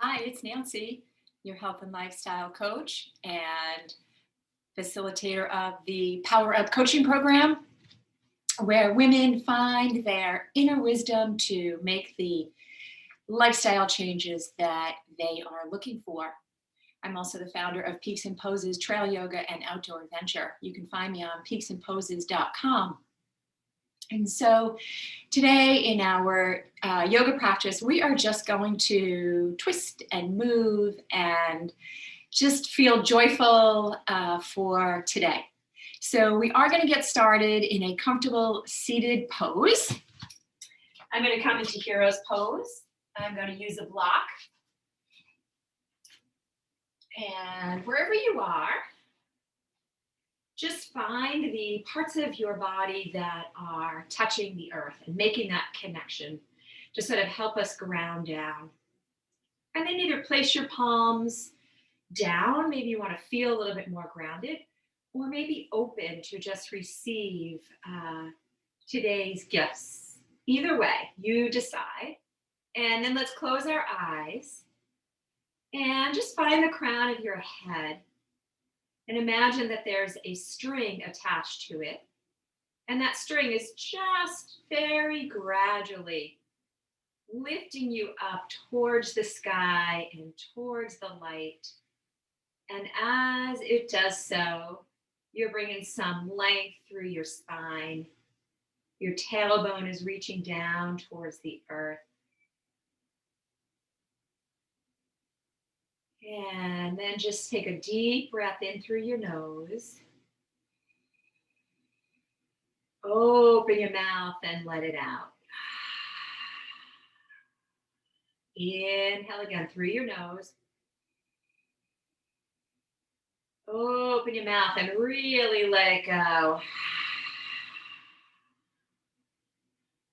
Hi, it's Nancy, your health and lifestyle coach and facilitator of the Power Up Coaching Program, where women find their inner wisdom to make the lifestyle changes that they are looking for. I'm also the founder of Peaks and Poses Trail Yoga and Outdoor Adventure. You can find me on peaksandposes.com. And so today in our yoga practice, we are just going to twist and move and just feel joyful for today. So we are going to get started in a comfortable seated pose. I'm going to come into Hero's Pose. I'm going to use a block. And wherever you are, just find the parts of your body that are touching the earth and making that connection to sort of help us ground down. And then either place your palms down, maybe you want to feel a little bit more grounded, or maybe open to just receive today's gifts. Either way, you decide. And then let's close our eyes and just find the crown of your head and imagine that there's a string attached to it. And that string is just very gradually lifting you up towards the sky and towards the light. And as it does so, you're bringing some length through your spine. Your tailbone is reaching down towards the earth. And then just take a deep breath in through your nose. Open your mouth and let it out. Inhale again through your nose. Open your mouth and really let it go.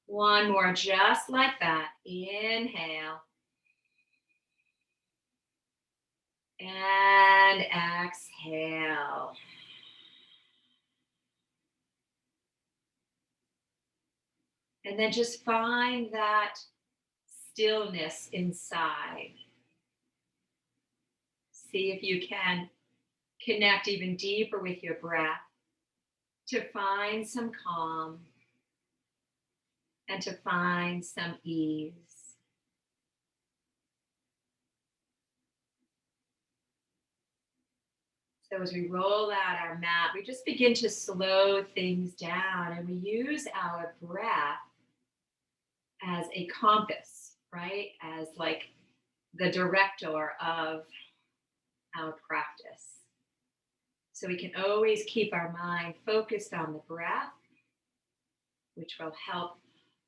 One more, just like that. Inhale. And exhale. And then just find that stillness inside. See if you can connect even deeper with your breath to find some calm and to find some ease. So as we roll out our mat, we just begin to slow things down and we use our breath as a compass, right? As like the director of our practice. So we can always keep our mind focused on the breath, which will help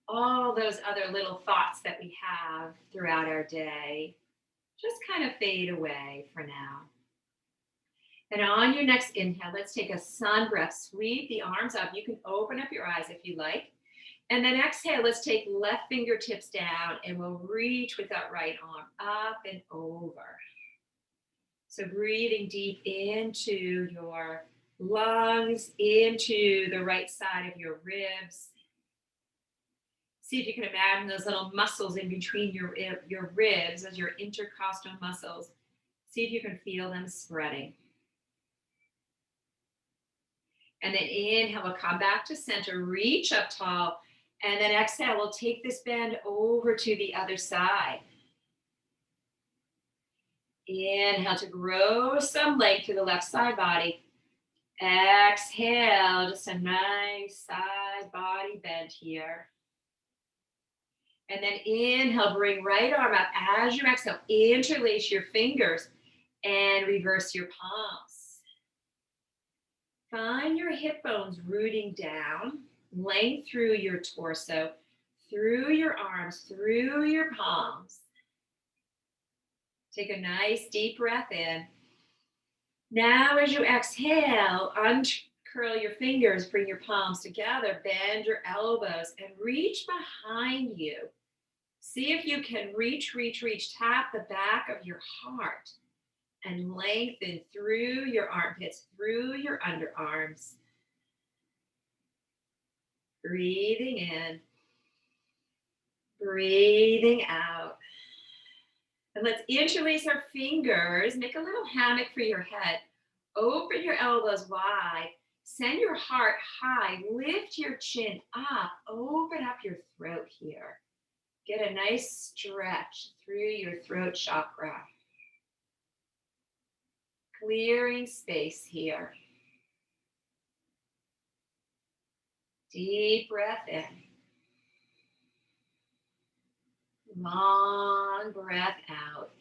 all those other little thoughts that we have throughout our day just kind of fade away for now. And on your next inhale, let's take a sun breath. Sweep the arms up. You can open up your eyes if you like. And then exhale, let's take left fingertips down and we'll reach with that right arm up and over. So breathing deep into your lungs, into the right side of your ribs. See if you can imagine those little muscles in between your ribs as your intercostal muscles. See if you can feel them spreading. And then inhale, we'll come back to center, reach up tall. And then exhale, we'll take this bend over to the other side. Inhale to grow some length through the left side body. Exhale, just a nice side body bend here. And then inhale, bring right arm up. As you exhale, interlace your fingers and reverse your palms. Find your hip bones rooting down, length through your torso, through your arms, through your palms. Take a nice deep breath in. Now as you exhale, uncurl your fingers, bring your palms together, bend your elbows and reach behind you. See if you can reach, tap the back of your heart and lengthen through your armpits, through your underarms. Breathing in, breathing out. And let's interlace our fingers, make a little hammock for your head. Open your elbows wide, send your heart high, lift your chin up, open up your throat here. Get a nice stretch through your throat chakra. Clearing space here. Deep breath in. Long breath out.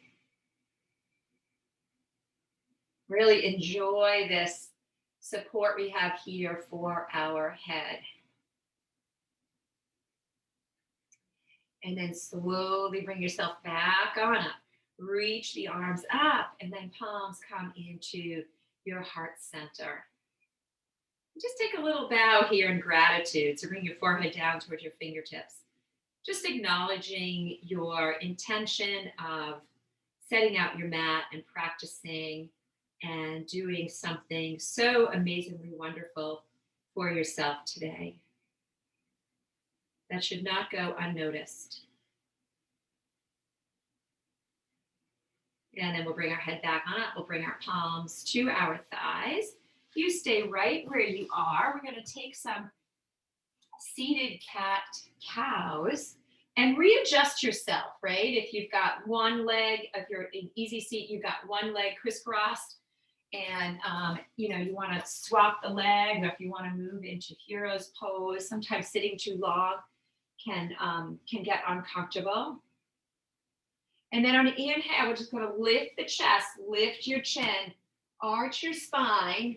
Really enjoy this support we have here for our head. And then slowly bring yourself back on up. Reach the arms up and then palms come into your heart center. Just take a little bow here in gratitude. So bring your forehead down towards your fingertips. Just acknowledging your intention of setting out your mat and practicing and doing something so amazingly wonderful for yourself today. That should not go unnoticed. And then we'll bring our head back on up. We'll bring our palms to our thighs. You stay right where you are. We're going to take some seated cat cows and readjust yourself, right? If you've got one leg, if you're in easy seat, you've got one leg crisscrossed and you want to swap the leg, or if you want to move into hero's pose, sometimes sitting too long can get uncomfortable. And then on an inhale, we're just going to lift the chest, lift your chin, arch your spine.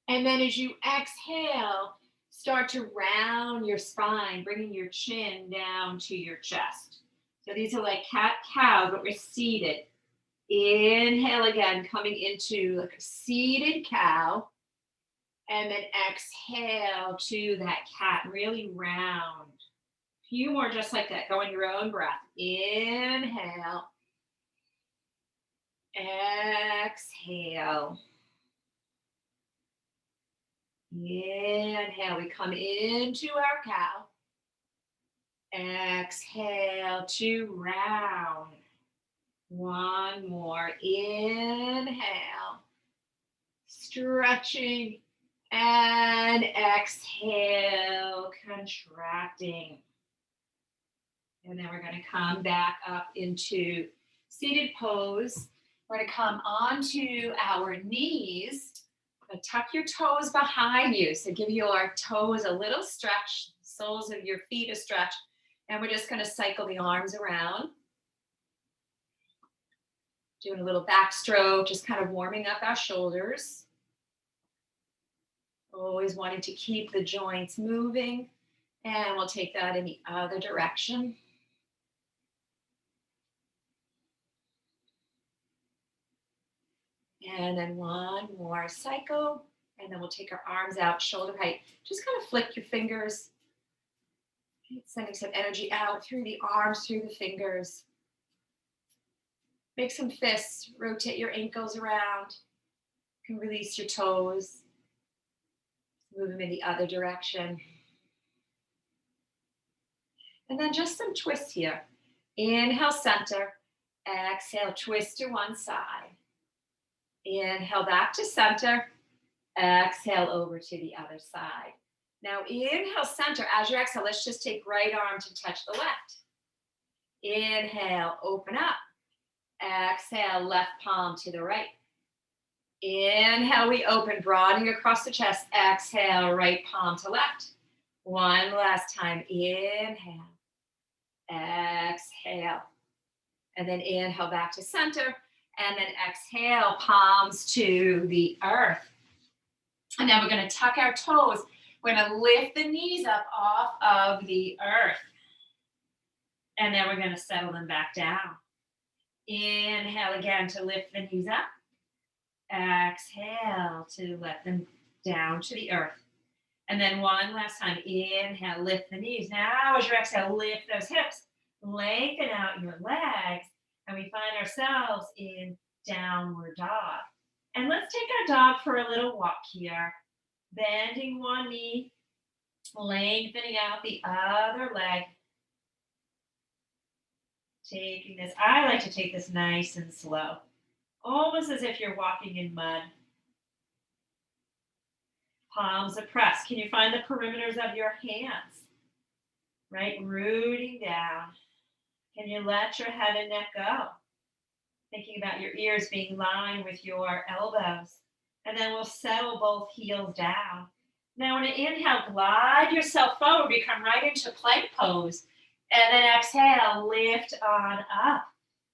And then as you exhale, start to round your spine, bringing your chin down to your chest. So these are like cat-cow, but we're seated. Inhale again, coming into like a seated cow. And then exhale to that cat, really round. A few more just like that. Go in your own breath. Inhale. Exhale. Inhale, we come into our cow. Exhale to round. One more. Inhale. Stretching. And exhale, contracting. And then we're going to come back up into seated pose. We're going to come onto our knees. Tuck your toes behind you. So give your toes a little stretch, soles of your feet a stretch. And we're just going to cycle the arms around. Doing a little backstroke, just kind of warming up our shoulders. Always wanting to keep the joints moving. And we'll take that in the other direction. And then one more cycle. And then we'll take our arms out, shoulder height. Just kind of flick your fingers. Sending some energy out through the arms, through the fingers. Make some fists. Rotate your ankles around. You can release your toes. Move them in the other direction. And then just some twists here. Inhale, center. Exhale, twist to one side. Inhale back to center. Exhale over to the other side. Now inhale, center. As you exhale, let's just take right arm to touch the left. Inhale, open up. Exhale, left palm to the right. Inhale, we open, broadening across the chest. Exhale, right palm to left. One last time. Inhale. Exhale. And then inhale back to center. And then exhale, palms to the earth. And then we're going to tuck our toes. We're going to lift the knees up off of the earth. And then we're going to settle them back down. Inhale again to lift the knees up. Exhale to let them down to the earth. And then one last time. Inhale, lift the knees. Now as you exhale, lift those hips. Lengthen out your legs. And we find ourselves in downward dog. And let's take our dog for a little walk here. Bending one knee, lengthening out the other leg. Taking this, I like to take this nice and slow, almost as if you're walking in mud. Palms are pressed. Can you find the perimeters of your hands? Right, rooting down. Can you let your head and neck go? Thinking about your ears being lined with your elbows. And then we'll settle both heels down. Now, on an inhale, glide yourself forward. We come right into plank pose. And then exhale, lift on up.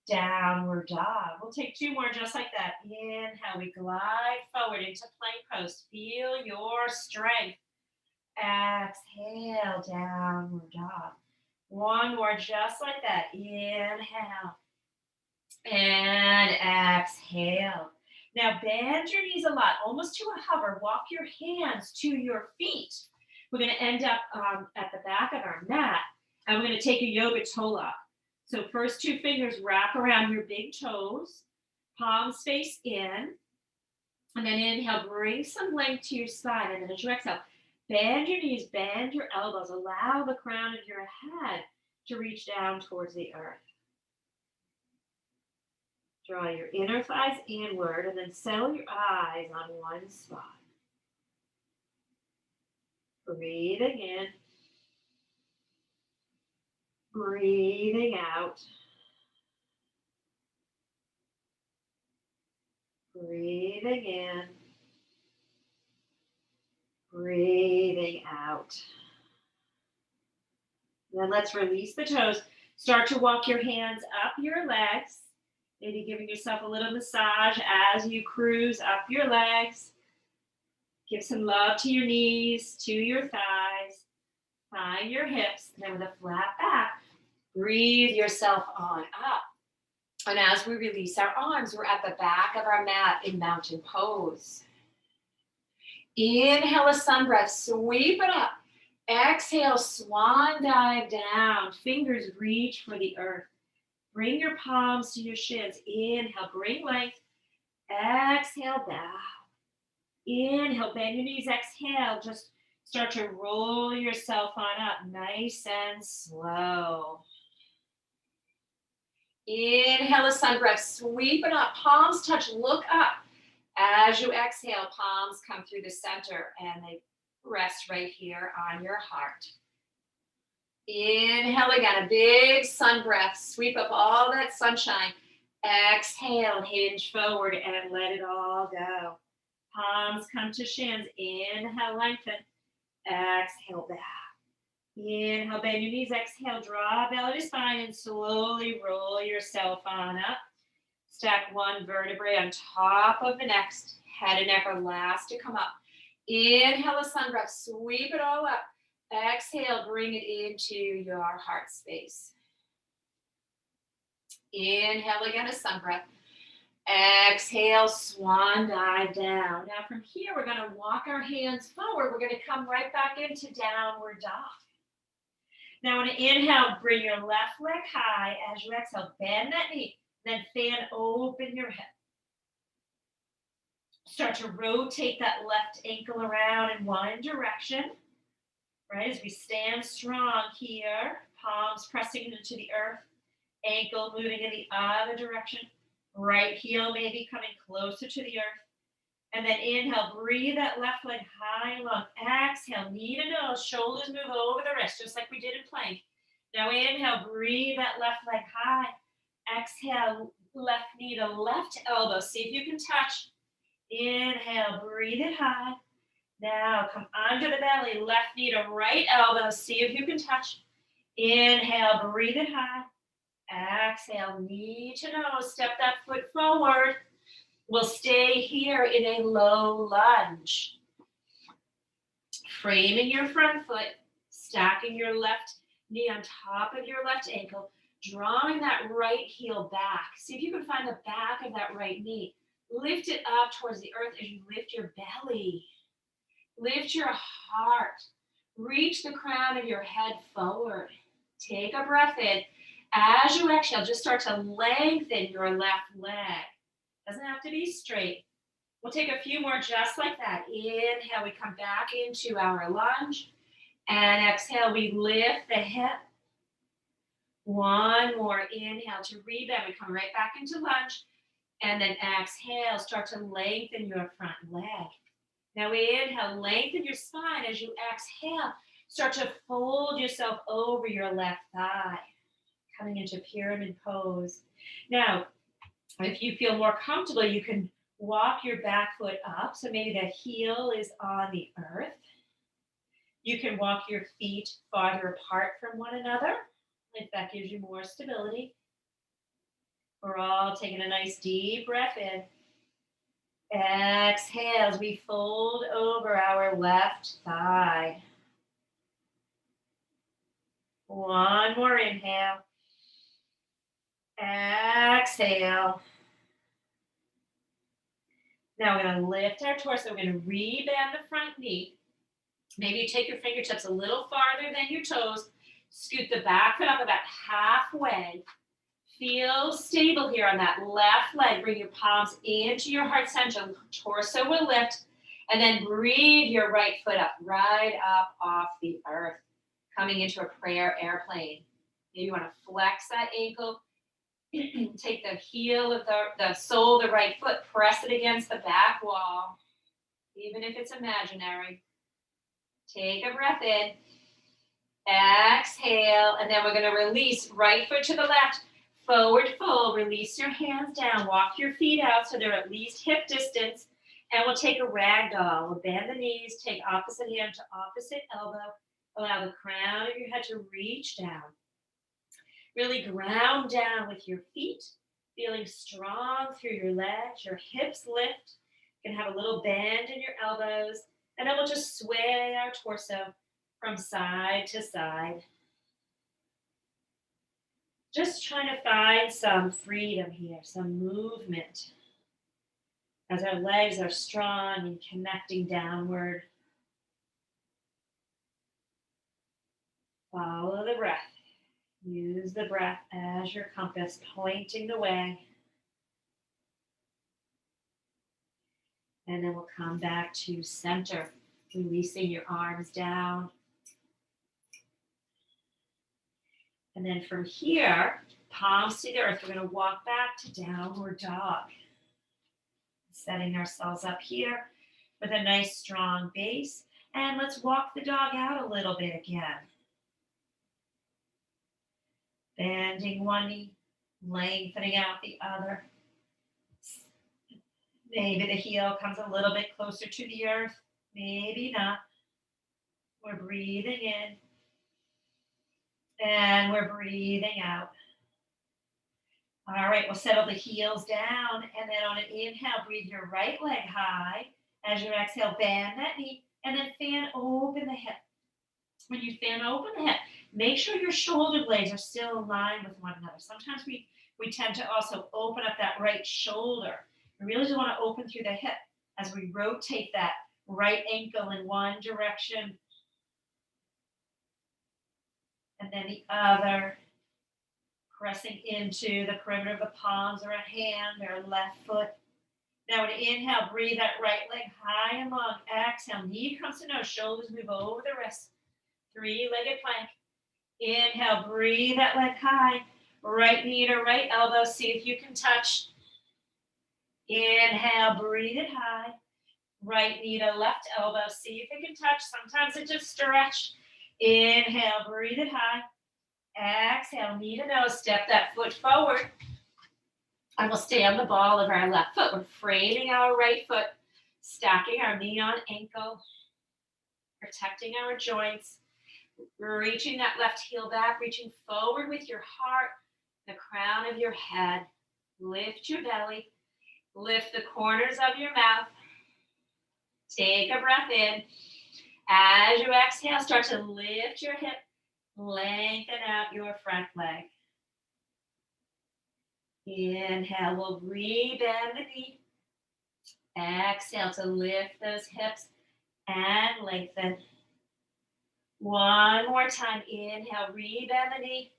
Downward dog. We'll take 2 more just like that. Inhale, we glide forward into plank pose. Feel your strength. Exhale, downward dog. 1 more just like that. Inhale. And exhale. Now bend your knees a lot, almost to a hover. Walk your hands to your feet. We're going to end up at the back of our mat, and we're going to take a yoga toe lock. So first 2 fingers wrap around your big toes, palms face in, and then inhale, bring some length to your spine, and then as you exhale, bend your knees, bend your elbows, allow the crown of your head to reach down towards the earth. Draw your inner thighs inward, and then settle your eyes on one spot. Breathing in. Breathing out. Breathing in. Breathing out. Then let's release the toes. Start to walk your hands up your legs. Maybe giving yourself a little massage as you cruise up your legs. Give some love to your knees, to your thighs. Find your hips. And then with a flat back, breathe yourself on up. And as we release our arms, we're at the back of our mat in mountain pose. Inhale a sun breath, sweep it up. Exhale, swan dive down. Fingers reach for the earth. Bring your palms to your shins. Inhale, bring length. Exhale, bow. Inhale, bend your knees. Exhale, just start to roll yourself on up, nice and slow. Inhale a sun breath, sweep it up. Palms touch, look up. As you exhale, palms come through the center and they rest right here on your heart. Inhale again, a big sun breath. Sweep up all that sunshine. Exhale, hinge forward and let it all go. Palms come to shins. Inhale, lengthen. Exhale, back. Inhale, bend your knees. Exhale, draw belly to spine and slowly roll yourself on up. Stack 1 vertebrae on top of the next. Head and neck are last to come up. Inhale a sun breath. Sweep it all up. Exhale, bring it into your heart space. Inhale again, a sun breath. Exhale, swan dive down. Now from here, we're going to walk our hands forward. We're going to come right back into downward dog. Now on an inhale, bring your left leg high. As you exhale, bend that knee. Then fan open your hip. Start to rotate that left ankle around in one direction. Right, as we stand strong here, palms pressing into the earth, ankle moving in the other direction, right heel maybe coming closer to the earth. And then inhale, breathe that left leg high and long. Exhale, knee to nose, shoulders move over the wrist, just like we did in plank. Now inhale, breathe that left leg high. Exhale, left knee to left elbow. See if you can touch. Inhale, breathe it high. Now come under the belly, left knee to right elbow. See if you can touch. Inhale, breathe it high. Exhale, knee to nose. Step that foot forward. We'll stay here in a low lunge. Framing your front foot, stacking your left knee on top of your left ankle, drawing that right heel back. See if you can find the back of that right knee. Lift it up towards the earth as you lift your belly. Lift your heart. Reach the crown of your head forward. Take a breath in. As you exhale, just start to lengthen your left leg. Doesn't have to be straight. We'll take a few more just like that. Inhale, we come back into our lunge. And exhale, we lift the hip. One more. Inhale to rebound. We come right back into lunge. And then exhale, start to lengthen your front leg. Now inhale, lengthen your spine. As you exhale, start to fold yourself over your left thigh, coming into pyramid pose. Now, if you feel more comfortable, you can walk your back foot up. So maybe the heel is on the earth. You can walk your feet farther apart from one another, if that gives you more stability. We're all taking a nice deep breath in. Exhale as we fold over our left thigh. One more inhale. Exhale. Now we're going to lift our torso. We're going to rebend the front knee. Maybe you take your fingertips a little farther than your toes. Scoot the back foot up about halfway. Feel stable here on that left leg. Bring your palms into your heart center. Torso will lift. And then breathe your right foot up, right up off the earth. Coming into a prayer airplane. Maybe you want to flex that ankle. Take the heel of the sole of the right foot. Press it against the back wall. Even if it's imaginary. Take a breath in. Exhale. And then we're going to release right foot to the left. Forward fold, release your hands down, walk your feet out so they're at least hip distance, and we'll take a ragdoll. We'll bend the knees, take opposite hand to opposite elbow, allow the crown of your head to reach down. Really ground down with your feet, feeling strong through your legs, your hips lift. You can have a little bend in your elbows, and then we'll just sway our torso from side to side. Just trying to find some freedom here, some movement. As our legs are strong and connecting downward. Follow the breath. Use the breath as your compass, pointing the way. And then we'll come back to center, releasing your arms down. And then from here, palms to the earth, we're going to walk back to downward dog. Setting ourselves up here with a nice strong base. And let's walk the dog out a little bit again. Bending one knee, lengthening out the other. Maybe the heel comes a little bit closer to the earth. Maybe not. We're breathing in. And we're breathing out. All right, we'll settle the heels down. And then on an inhale, breathe your right leg high. As you exhale, bend that knee. And then fan open the hip. When you fan open the hip, make sure your shoulder blades are still aligned with one another. Sometimes we tend to also open up that right shoulder. We really just want to open through the hip as we rotate that right ankle in one direction. And then the other, pressing into the perimeter of the palms or a hand or left foot. Now, when you inhale, breathe that right leg high and long. Exhale, knee comes to nose, shoulders move over the wrists. Three-legged plank. Inhale, breathe that leg high. Right knee to right elbow, see if you can touch. Inhale, breathe it high. Right knee to left elbow, see if it can touch. Sometimes it just stretch. Inhale, breathe it high. Exhale, knee to nose, step that foot forward. And we'll stay on the ball of our left foot. We're framing our right foot, stacking our knee on ankle, protecting our joints, reaching that left heel back, reaching forward with your heart, the crown of your head. Lift your belly, lift the corners of your mouth. Take a breath in. As you exhale, start to lift your hip, lengthen out your front leg. Inhale, we'll rebend the knee. Exhale to lift those hips and lengthen. One more time. Inhale, rebend the knee.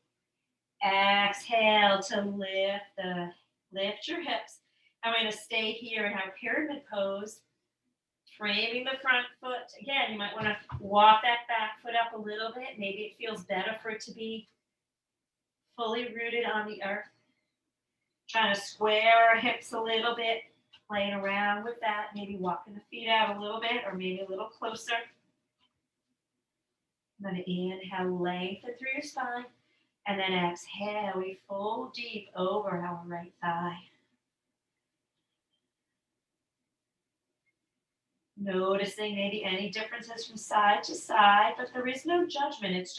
Exhale to lift your hips. And we're going to stay here in our pyramid pose, framing the front foot. Again, you might want to walk that back foot up a little bit. Maybe it feels better for it to be fully rooted on the earth. Trying to square our hips a little bit, playing around with that, maybe walking the feet out a little bit or maybe a little closer. I'm going to inhale, lengthen through your spine, and then exhale, we fold deep over our right thigh. Noticing maybe any differences from side to side, but there is no judgment. It's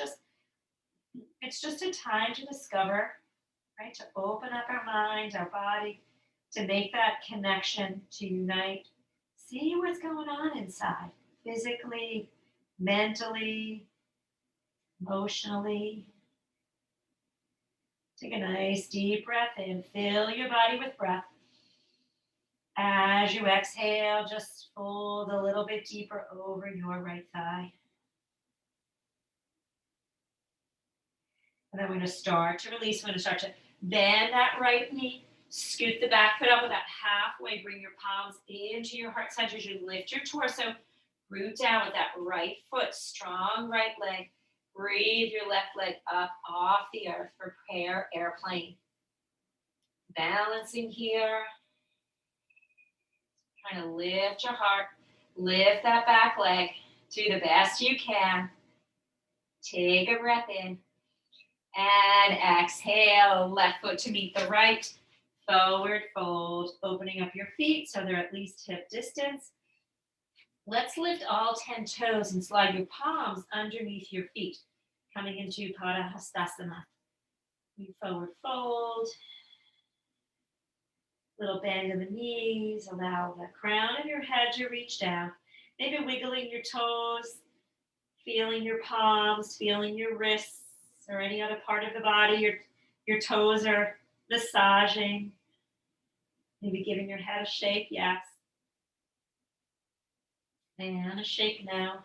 just a time to discover, right? To open up our mind, our body, to make that connection, to unite, see what's going on inside, physically, mentally, emotionally. Take a nice deep breath in, fill your body with breath. As you exhale, just fold a little bit deeper over your right thigh. And then we're going to start to release. We're going to start to bend that right knee. Scoot the back foot up about halfway. Bring your palms into your heart center as you lift your torso. Root down with that right foot. Strong right leg. Breathe your left leg up off the earth for prayer airplane. Balancing here. Trying to lift your heart. Lift that back leg. Do the best you can. Take a breath in. And exhale, left foot to meet the right. Forward fold, opening up your feet so they're at least hip distance. Let's lift all 10 toes and slide your palms underneath your feet, coming into Padahastasana. You forward fold. Little bend in the knees. Allow the crown of your head to reach down. Maybe wiggling your toes, feeling your palms, feeling your wrists, or any other part of the body. Your toes are massaging. Maybe giving your head a shake, yes. And a shake now.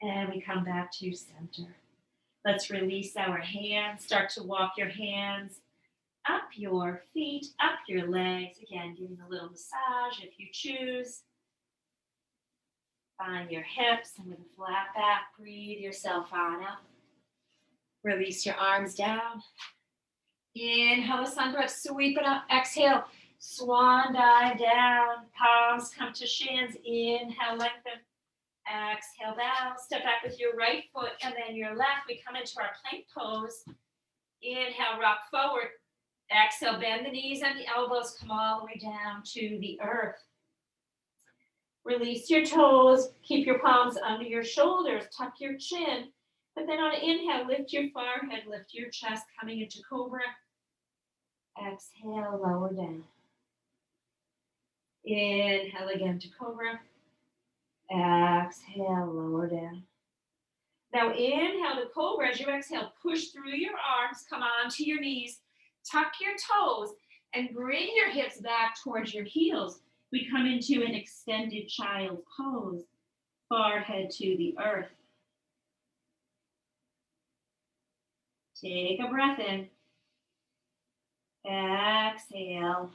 And we come back to center. Let's release our hands. Start to walk your hands up your feet, up your legs. Again, giving a little massage if you choose. Find your hips, and with a flat back, breathe yourself on up. Release your arms down. Inhale the sun breath, sweep it up. Exhale, swan dive down. Palms come to shins. Inhale, lengthen. Exhale, bow. Step back with your right foot and then your left. We come into our plank pose. Inhale, rock forward. Exhale, bend the knees and the elbows. Come all the way down to the earth. Release your toes. Keep your palms under your shoulders. Tuck your chin. But then on an inhale, lift your forehead, lift your chest, coming into cobra. Exhale, lower down. Inhale again to cobra. Exhale, lower down. Now inhale to cobra. As you exhale, push through your arms, come onto your knees, tuck your toes, and bring your hips back towards your heels. We come into an extended child pose, forehead to the earth. Take a breath in. Exhale.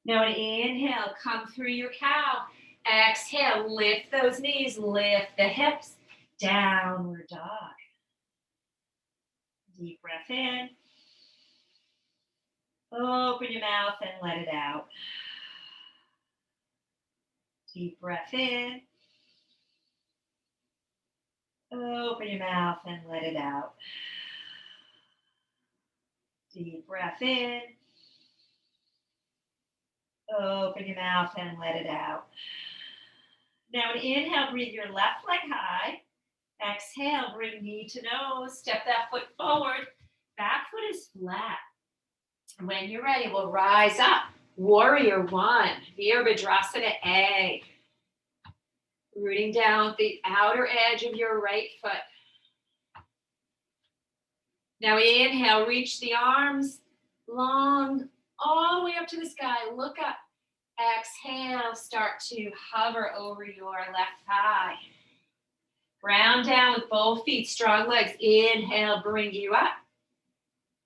Now an inhale, come through your cow. Exhale, lift those knees, lift the hips, downward dog. Deep breath in. Open your mouth and let it out. Deep breath in. Open your mouth and let it out. Deep breath in. Open your mouth and let it out. Now an inhale, breathe your left leg high. Exhale, bring knee to nose. Step that foot forward. Back foot is flat. When you're ready, we'll rise up. Warrior one, Virabhadrasana A. Rooting down the outer edge of your right foot. Now inhale, reach the arms long, all the way up to the sky. Look up. Exhale, start to hover over your left thigh. Ground down with both feet, strong legs. Inhale, bring you up.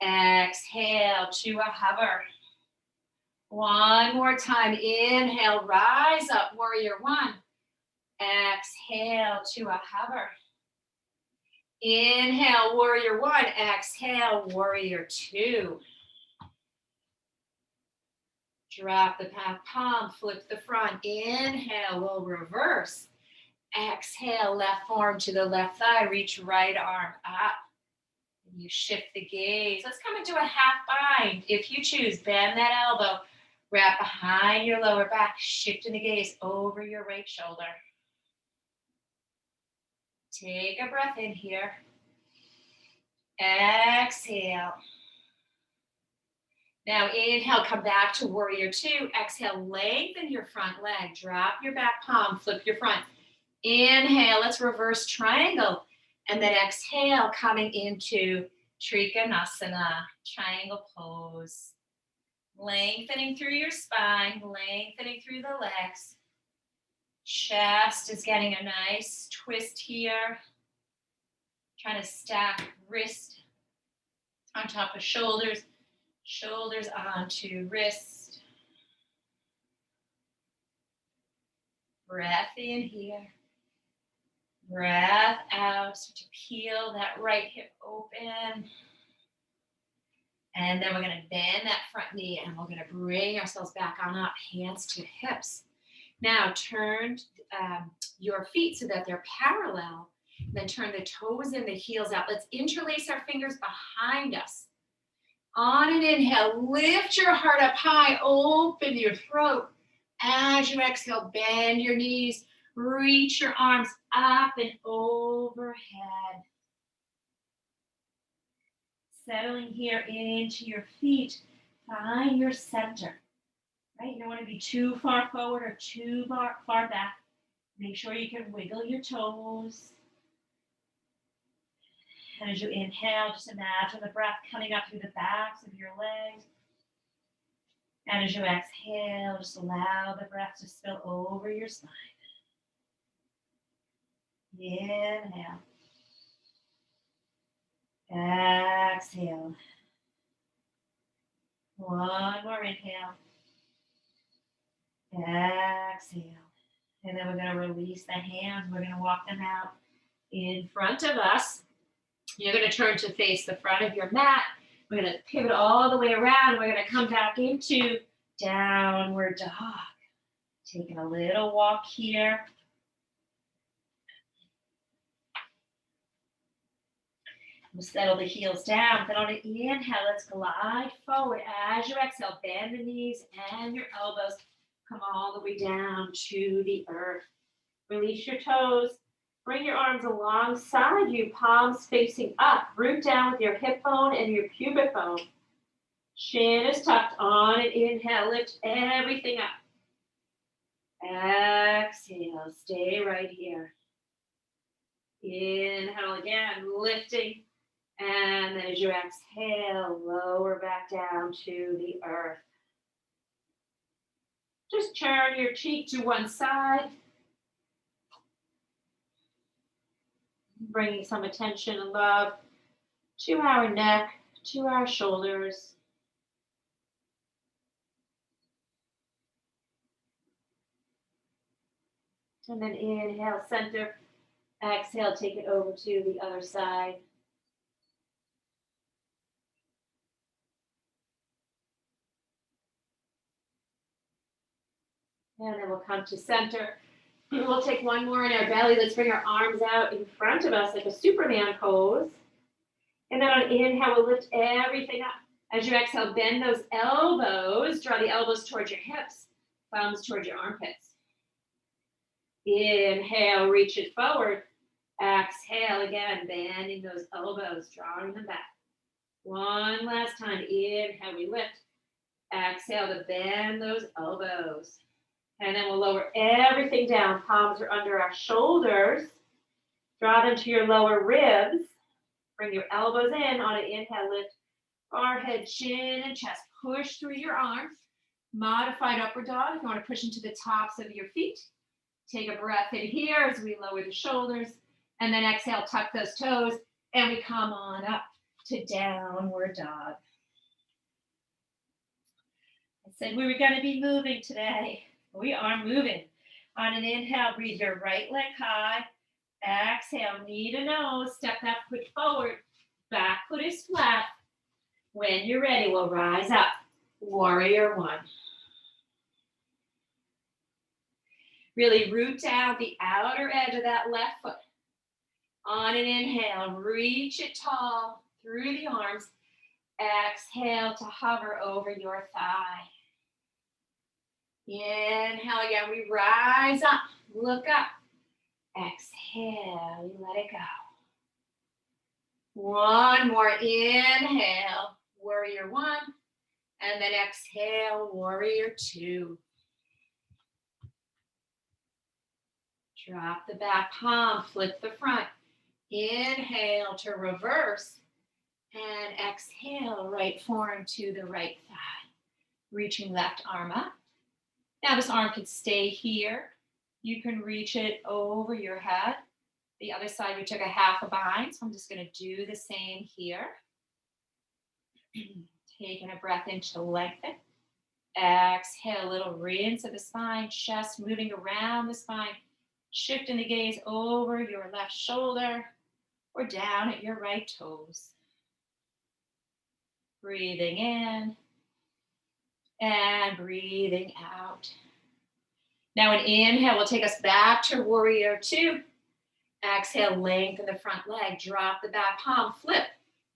Exhale to a hover. One more time. Inhale, rise up, warrior one. Exhale to a hover. Inhale, warrior one. Exhale, warrior two. Drop the back palm, flip the front. Inhale, we'll reverse. Exhale, left forearm to the left thigh. Reach right arm up. You shift the gaze. Let's come into a half bind. If you choose, bend that elbow. Wrap behind your lower back. Shifting the gaze over your right shoulder. Take a breath in here. Exhale. Now inhale, come back to warrior two. Exhale, lengthen your front leg. Drop your back palm, flip your front. Inhale, let's reverse triangle. And then exhale, coming into Trikonasana, triangle pose. Lengthening through your spine, lengthening through the legs. Chest is getting a nice twist here. Trying to stack wrist on top of shoulders. Shoulders onto wrist. Breath in here. Breath out. Start to peel that right hip open. And then we're going to bend that front knee and we're going to bring ourselves back on up, hands to hips. Now turn your feet so that they're parallel. Then turn the toes and the heels out. Let's interlace our fingers behind us. On an inhale, lift your heart up high, open your throat. As you exhale, bend your knees, reach your arms up and overhead. Settling here into your feet, find your center. Right? You don't want to be too far forward or too far back. Make sure you can wiggle your toes. And as you inhale, just imagine the breath coming up through the backs of your legs. And as you exhale, just allow the breath to spill over your spine. Inhale. Exhale. One more inhale. Exhale. And then we're going to release the hands. We're going to walk them out in front of us. You're going to turn to face the front of your mat. We're going to pivot all the way around. We're going to come back into downward dog. Taking a little walk here. We'll settle the heels down. Then on an inhale, let's glide forward. As you exhale, bend the knees and your elbows. Come all the way down to the earth. Release your toes. Bring your arms alongside you, palms facing up. Root down with your hip bone and your pubic bone. Chin is tucked. On an inhale, lift everything up. Exhale, stay right here. Inhale again, lifting. And then as you exhale, lower back down to the earth. Just turn your cheek to one side. Bringing some attention and love to our neck, to our shoulders. And then inhale, center. Exhale, take it over to the other side. And then we'll come to center. We'll take one more in our belly. Let's bring our arms out in front of us like a Superman pose. And then on inhale, we'll lift everything up. As you exhale, bend those elbows. Draw the elbows towards your hips. Thumbs towards your armpits. Inhale, reach it forward. Exhale again, bending those elbows, drawing them back. One last time. Inhale, we lift. Exhale to bend those elbows. And then we'll lower everything down. Palms are under our shoulders. Draw them to your lower ribs. Bring your elbows in. On an inhale, lift forehead, chin, and chest. Push through your arms. Modified upward dog if you want to push into the tops of your feet. Take a breath in here as we lower the shoulders. And then exhale, tuck those toes. And we come on up to downward dog. I said we were going to be moving today. We are moving. On an inhale, breathe your right leg high. Exhale, knee to nose, step that foot forward. Back foot is flat. When you're ready, we'll rise up. Warrior one. Really root down the outer edge of that left foot. On an inhale, reach it tall through the arms. Exhale to hover over your thigh. Inhale again, we rise up, look up. Exhale, you let it go. One more inhale, warrior one. And then exhale, warrior two. Drop the back palm, flip the front. Inhale to reverse. And exhale, right forearm to the right thigh. Reaching left arm up. Now this arm can stay here. You can reach it over your head. The other side, we took a half a bind, so I'm just going to do the same here. Taking a breath in to lengthen. Exhale, a little rinse of the spine, chest moving around the spine. Shifting the gaze over your left shoulder or down at your right toes. Breathing in and breathing out. Now an inhale will take us back to warrior two. Exhale, lengthen the front leg, drop the back palm, flip.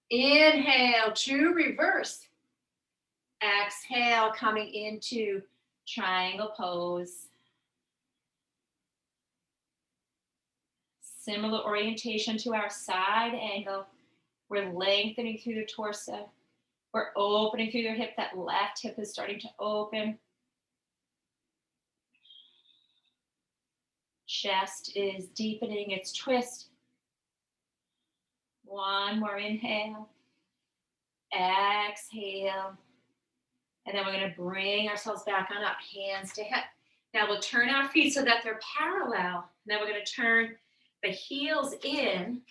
Inhale to reverse. Exhale, coming into triangle pose. Similar orientation to our side angle. We're lengthening through the torso. We're opening through the hip. That left hip is starting to open. Chest is deepening its twist. One more inhale. Exhale. And then we're going to bring ourselves back on up, hands to hip. Now we'll turn our feet so that they're parallel. Then we're going to turn the heels in,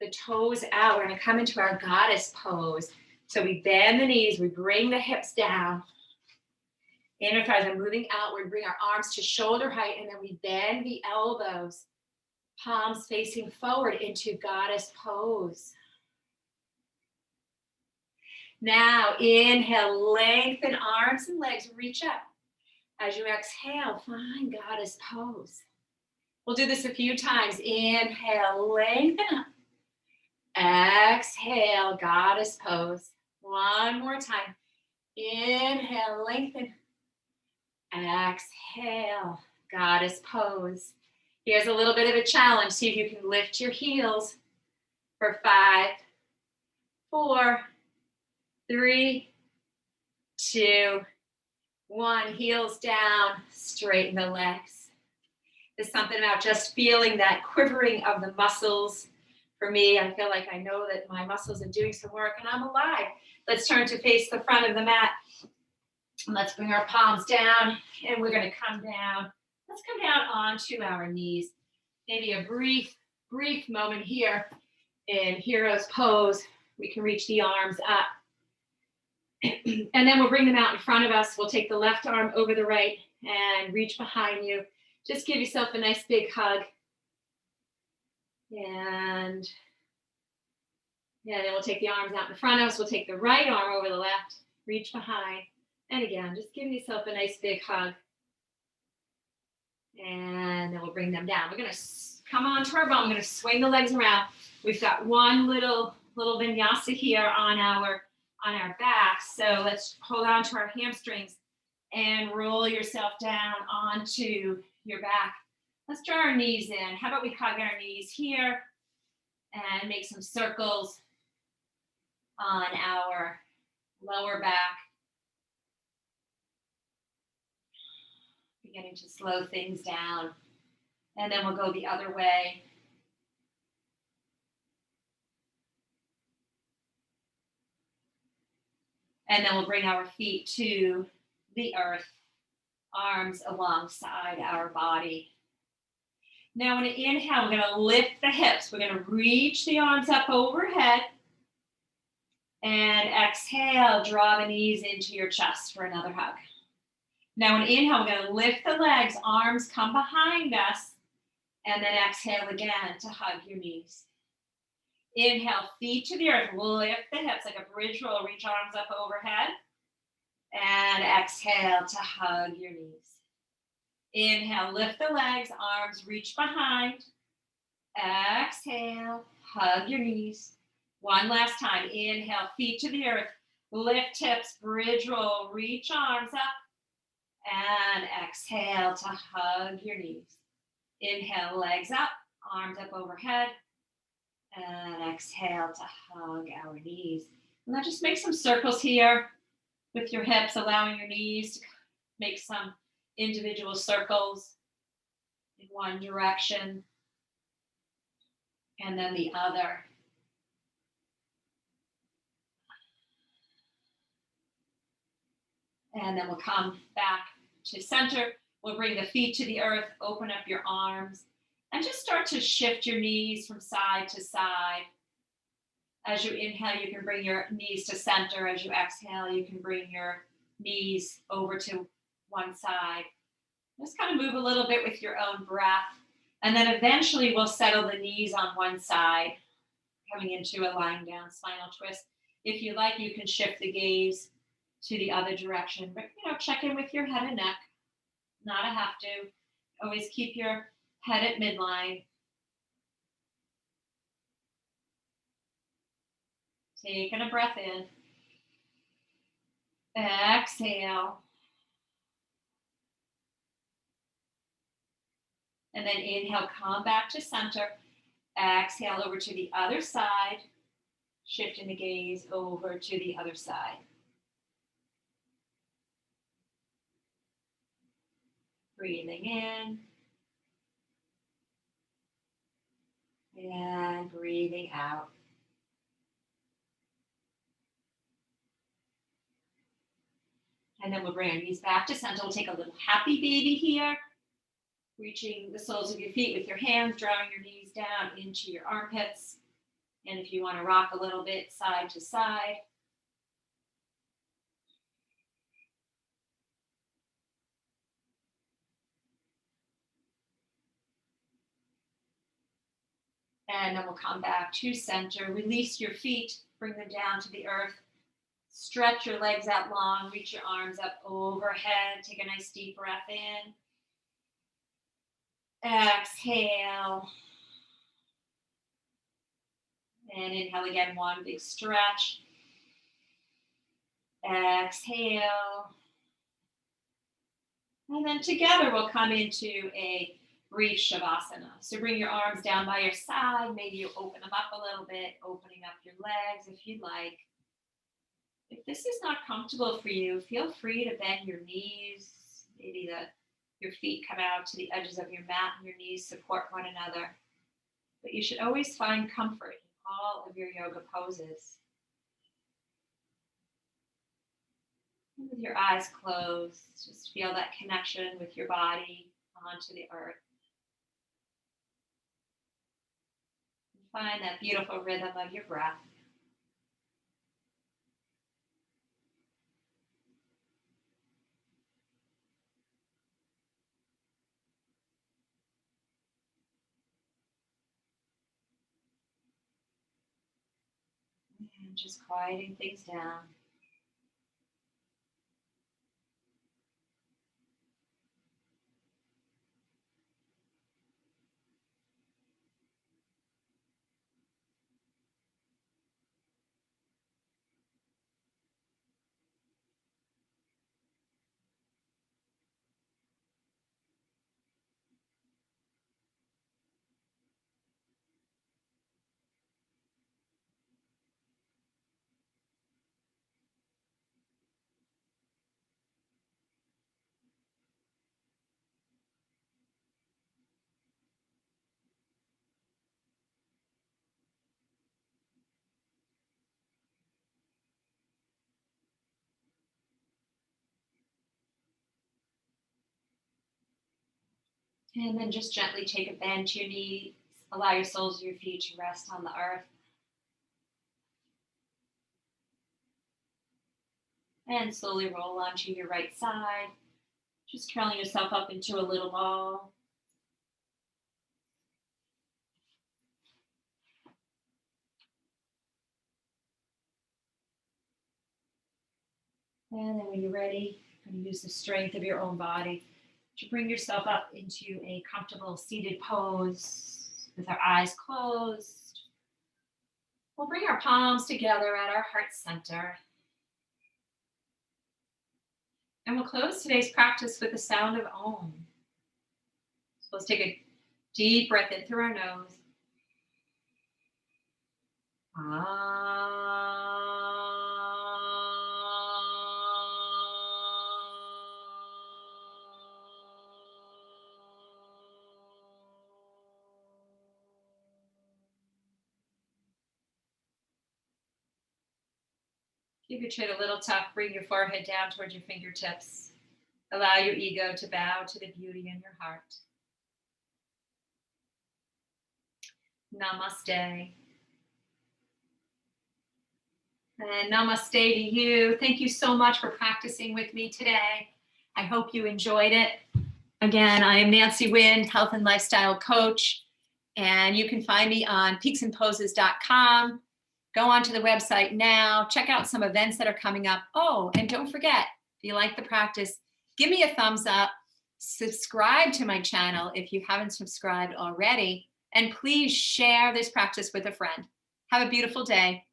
the toes out. We're going to come into our goddess pose. So we bend the knees, we bring the hips down. Inner thighs are moving outward, bring our arms to shoulder height, and then we bend the elbows, palms facing forward into goddess pose. Now inhale, lengthen arms and legs, reach up. As you exhale, find goddess pose. We'll do this a few times. Inhale, lengthen up. Exhale, goddess pose. One more time. Inhale, lengthen. Exhale, goddess pose. Here's a little bit of a challenge. See if you can lift your heels for 5, 4, 3, 2, 1. Heels down, straighten the legs. There's something about just feeling that quivering of the muscles. For me, I feel like I know that my muscles are doing some work and I'm alive. Let's turn to face the front of the mat. And let's bring our palms down and we're going to come down. Let's come down onto our knees. Maybe a brief moment here in hero's pose. We can reach the arms up. And then we'll bring them out in front of us. We'll take the left arm over the right and reach behind you. Just give yourself a nice big hug. And then we'll take the arms out in front of us. We'll take the right arm over the left, reach behind. And again, just give yourself a nice big hug. And then we'll bring them down. We're going to come onto our bum. I'm going to swing the legs around. We've got one little vinyasa here on our back. So let's hold on to our hamstrings and roll yourself down onto your back. Let's draw our knees in. How about we hug our knees here and make some circles on our lower back. Beginning to slow things down. And then we'll go the other way. And then we'll bring our feet to the earth, arms alongside our body. Now, on an inhale, we're going to lift the hips. We're going to reach the arms up overhead. And exhale, draw the knees into your chest for another hug. Now, on an inhale, we're going to lift the legs, arms come behind us. And then exhale again to hug your knees. Inhale, feet to the earth. Lift the hips like a bridge roll. Reach arms up overhead. And exhale to hug your knees. Inhale, lift the legs, arms reach behind. Exhale, hug your knees. One last time. Inhale, feet to the earth. Lift hips, bridge roll, reach arms up. And exhale to hug your knees. Inhale, legs up, arms up overhead. And exhale to hug our knees. And then just make some circles here with your hips, allowing your knees to make some individual circles in one direction and then the other. And then we'll come back to center. We'll bring the feet to the earth, open up your arms, and just start to shift your knees from side to side. As you inhale, you can bring your knees to center. As you exhale, you can bring your knees over to one side. Just kind of move a little bit with your own breath. And then eventually we'll settle the knees on one side, coming into a lying down spinal twist. If you like, you can shift the gaze to the other direction, but check in with your head and neck. Not a have to. Always keep your head at midline. Taking a breath in. Exhale. And then inhale, come back to center. Exhale over to the other side. Shifting the gaze over to the other side. Breathing in. And breathing out. And then we'll bring our knees back to center. We'll take a little happy baby here. Reaching the soles of your feet with your hands, drawing your knees down into your armpits. And if you want to rock a little bit side to side. And then we'll come back to center. Release your feet, bring them down to the earth. Stretch your legs out long, reach your arms up overhead. Take a nice deep breath in. Exhale. And inhale again, one big stretch. Exhale. And then together we'll come into a brief Shavasana. So bring your arms down by your side. Maybe you open them up a little bit, opening up your legs if you'd like. If this is not comfortable for you, feel free to bend your knees. Maybe your feet come out to the edges of your mat and your knees support one another. But you should always find comfort in all of your yoga poses. And with your eyes closed, just feel that connection with your body onto the earth. And find that beautiful rhythm of your breath. And just quieting things down. And then just gently take a bend to your knees. Allow your soles of your feet to rest on the earth. And slowly roll onto your right side. Just curling yourself up into a little ball. And then when you're ready, you're going to use the strength of your own body to bring yourself up into a comfortable seated pose with our eyes closed. We'll bring our palms together at our heart center. And we'll close today's practice with the sound of Om. So let's take a deep breath in through our nose. Keep your chin a little tucked. Bring your forehead down towards your fingertips. Allow your ego to bow to the beauty in your heart. Namaste. And namaste to you. Thank you so much for practicing with me today. I hope you enjoyed it. Again, I am Nancy Wind, health and lifestyle coach, and you can find me on peaksandposes.com. Go onto the website now, check out some events that are coming up. Oh, and don't forget, if you like the practice, give me a thumbs up, subscribe to my channel if you haven't subscribed already, and please share this practice with a friend. Have a beautiful day.